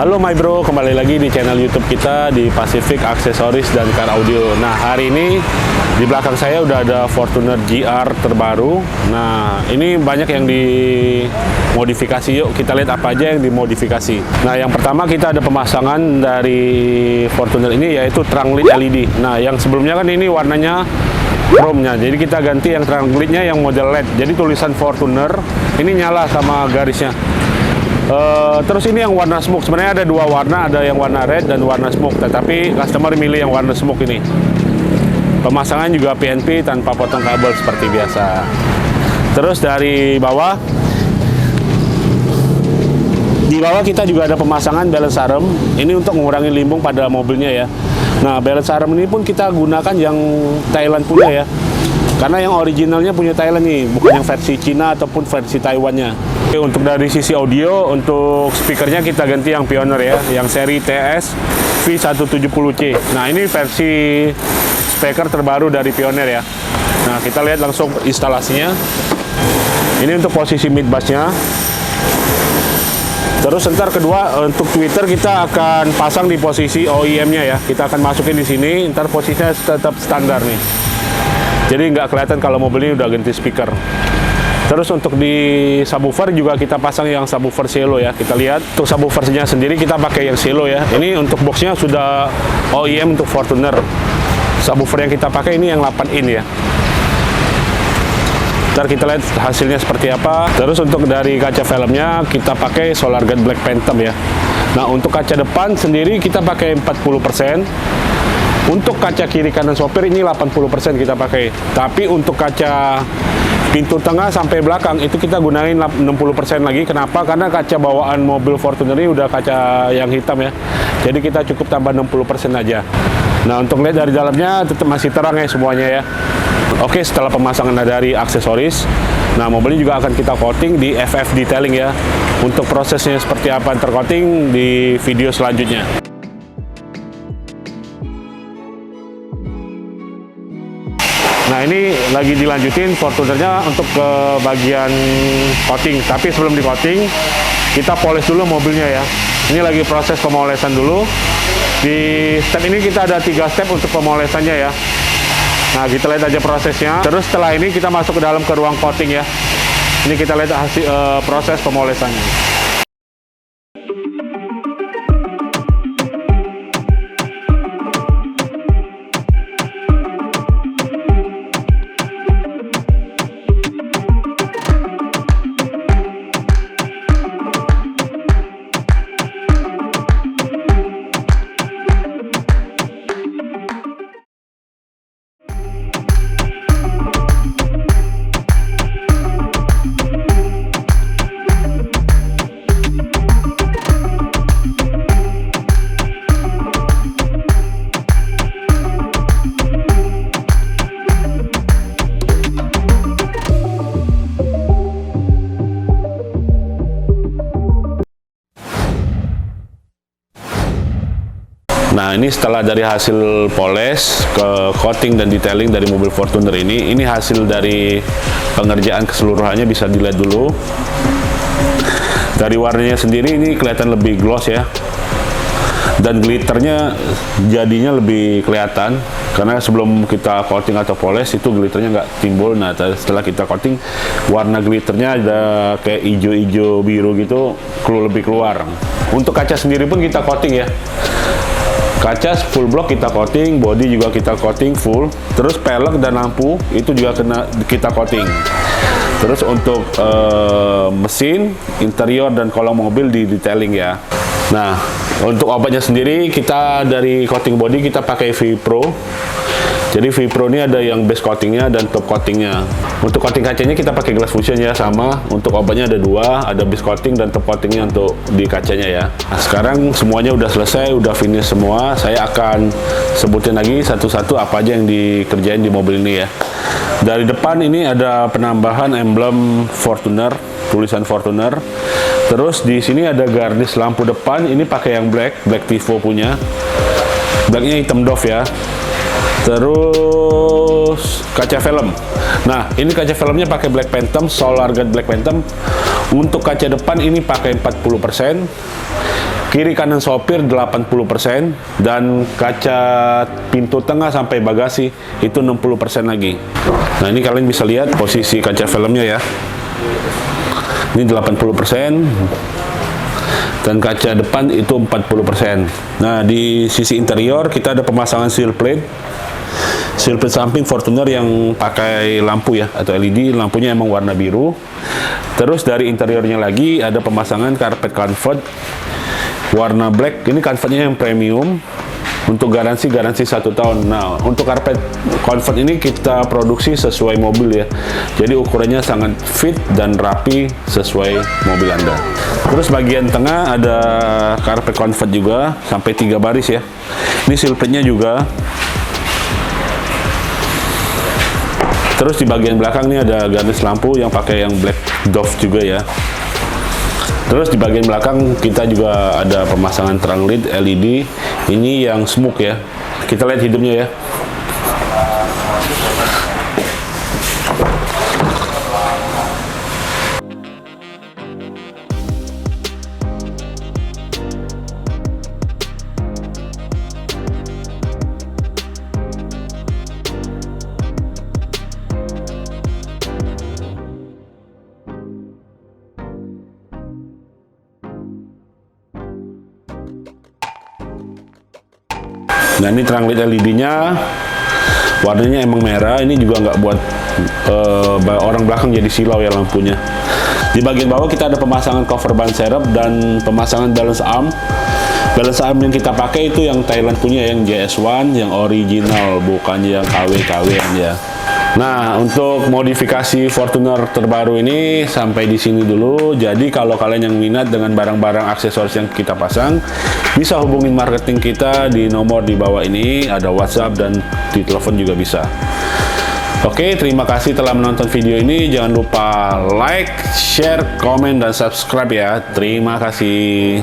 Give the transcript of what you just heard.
Halo my bro, kembali lagi di channel YouTube kita di Pacific Aksesoris dan Car Audio. Nah, hari ini di belakang saya udah ada Fortuner GR terbaru. Nah, ini banyak yang dimodifikasi. Yuk kita lihat apa aja yang dimodifikasi. Nah, yang pertama kita ada pemasangan dari Fortuner ini yaitu trunk lead LED. Nah, yang sebelumnya kan ini warnanya chrome-nya. Jadi kita ganti yang trunk lead-nya yang model LED. Jadi tulisan Fortuner ini nyala sama garisnya. Terus ini yang warna smoke, sebenarnya ada dua warna, ada yang warna red dan warna smoke, tetapi customer milih yang warna smoke ini. Pemasangan juga PNP tanpa potong kabel seperti biasa. Terus di bawah kita juga ada pemasangan balance arm, ini untuk mengurangi limbung pada mobilnya ya. Nah, balance arm ini pun kita gunakan yang Thailand punya ya, karena yang originalnya punya Thailand nih, bukan yang versi Cina ataupun versi Taiwannya. Oke, untuk dari sisi audio, untuk speakernya kita ganti yang Pioneer ya, yang seri TS V170C. Nah, ini versi speaker terbaru dari Pioneer ya. Nah, kita lihat langsung instalasinya. Ini untuk posisi mid bassnya. Terus ntar kedua, untuk tweeter kita akan pasang di posisi OEM-nya ya. Kita akan masukin di sini, ntar posisinya tetap standar nih. Jadi nggak kelihatan kalau mobil ini udah ganti speaker. Terus untuk di subwoofer juga kita pasang yang subwoofer cello ya. Kita lihat untuk subwoofernya sendiri kita pakai yang cello ya. Ini untuk boxnya sudah OEM untuk Fortuner. Subwoofer yang kita pakai ini yang 8 in ya. Ntar kita lihat hasilnya seperti apa. Terus untuk dari kaca filmnya kita pakai Solar Guard Black Phantom ya. Nah, untuk kaca depan sendiri kita pakai 40%. Untuk kaca kiri kanan sopir ini 80% kita pakai. Tapi untuk kaca pintu tengah sampai belakang itu kita gunain 60% lagi. Kenapa? Karena kaca bawaan mobil Fortuner ini udah kaca yang hitam ya. Jadi kita cukup tambah 60% aja. Nah, untuk lihat dari dalamnya tetap masih terang ya semuanya ya. Oke, setelah pemasangan dari aksesoris, nah mobilnya juga akan kita coating di FF detailing ya. Untuk prosesnya seperti apa tercoating di video selanjutnya. Nah, ini lagi dilanjutin Fortunernya untuk ke bagian coating. Tapi sebelum di coating, kita poles dulu mobilnya ya. Ini lagi proses pemolesan dulu. Di step ini kita ada 3 step untuk pemolesannya ya. Nah, kita lihat aja prosesnya. Terus setelah ini kita masuk ke ruang coating ya. Ini kita lihat hasil proses pemolesannya. Nah, ini setelah dari hasil poles ke coating dan detailing dari mobil Fortuner ini hasil dari pengerjaan keseluruhannya bisa dilihat dulu. Dari warnanya sendiri ini kelihatan lebih gloss ya. Dan glitternya jadinya lebih kelihatan karena sebelum kita coating atau poles itu glitternya nggak timbul. Nah, setelah kita coating warna glitternya ada kayak hijau-hijau biru gitu lebih keluar. Untuk kaca sendiri pun kita coating ya. Kaca full block kita coating, body juga kita coating full. Terus pelek dan lampu itu juga kita coating. Terus untuk mesin, interior dan kolong mobil di detailing ya. Nah, untuk obatnya sendiri kita dari coating body kita pakai V Pro. Jadi V Pro ini ada yang base coatingnya dan top coatingnya. Untuk coating kacanya kita pakai glass fusion ya, sama. Untuk obatnya ada dua, ada base coating dan top coatingnya untuk di kacanya ya. Nah, sekarang semuanya udah selesai, udah finish semua. Saya akan sebutin lagi satu-satu apa aja yang dikerjain di mobil ini ya. Dari depan ini ada penambahan emblem Fortuner, tulisan Fortuner. Terus di sini ada garnish lampu depan, ini pakai yang black Tivo punya. Blacknya hitam doff ya. Terus kaca film. Nah, ini kaca filmnya pakai Black Phantom, Solar Guard Black Phantom. Untuk kaca depan ini pakai 40%. Kiri kanan sopir 80%, dan kaca pintu tengah sampai bagasi itu 60% lagi. Nah, ini kalian bisa lihat posisi kaca filmnya ya. Ini 80%, dan kaca depan itu 40%. Nah, di sisi interior kita ada pemasangan seal plate samping Fortuner yang pakai lampu ya, atau LED. Lampunya emang warna biru. Terus dari interiornya lagi ada pemasangan karpet comfort warna black. Ini comfortnya yang premium untuk garansi 1 tahun. Nah, untuk karpet comfort ini kita produksi sesuai mobil ya, jadi ukurannya sangat fit dan rapi sesuai mobil Anda. Terus bagian tengah ada karpet comfort juga sampai 3 baris ya. Ini silplitnya juga. Terus di bagian belakang nih ada garis lampu yang pakai yang black Dove juga ya. Terus di bagian belakang kita juga ada pemasangan terang LED. Ini yang smoke ya. Kita lihat hidupnya ya. Nah, ini terang LED-nya warnanya emang merah. Ini juga nggak buat orang belakang jadi silau ya lampunya. Di bagian bawah kita ada pemasangan cover ban serep dan pemasangan balance arm. Balance arm yang kita pakai itu yang Thailand punya, yang JS1, yang original, bukan yang KW-KW-an ya. Nah, untuk modifikasi Fortuner terbaru ini sampai di sini dulu. Jadi kalau kalian yang minat dengan barang-barang aksesoris yang kita pasang, bisa hubungin marketing kita di nomor di bawah ini, ada WhatsApp dan di telepon juga bisa. Oke, terima kasih telah menonton video ini. Jangan lupa like, share, komen, dan subscribe ya. Terima kasih.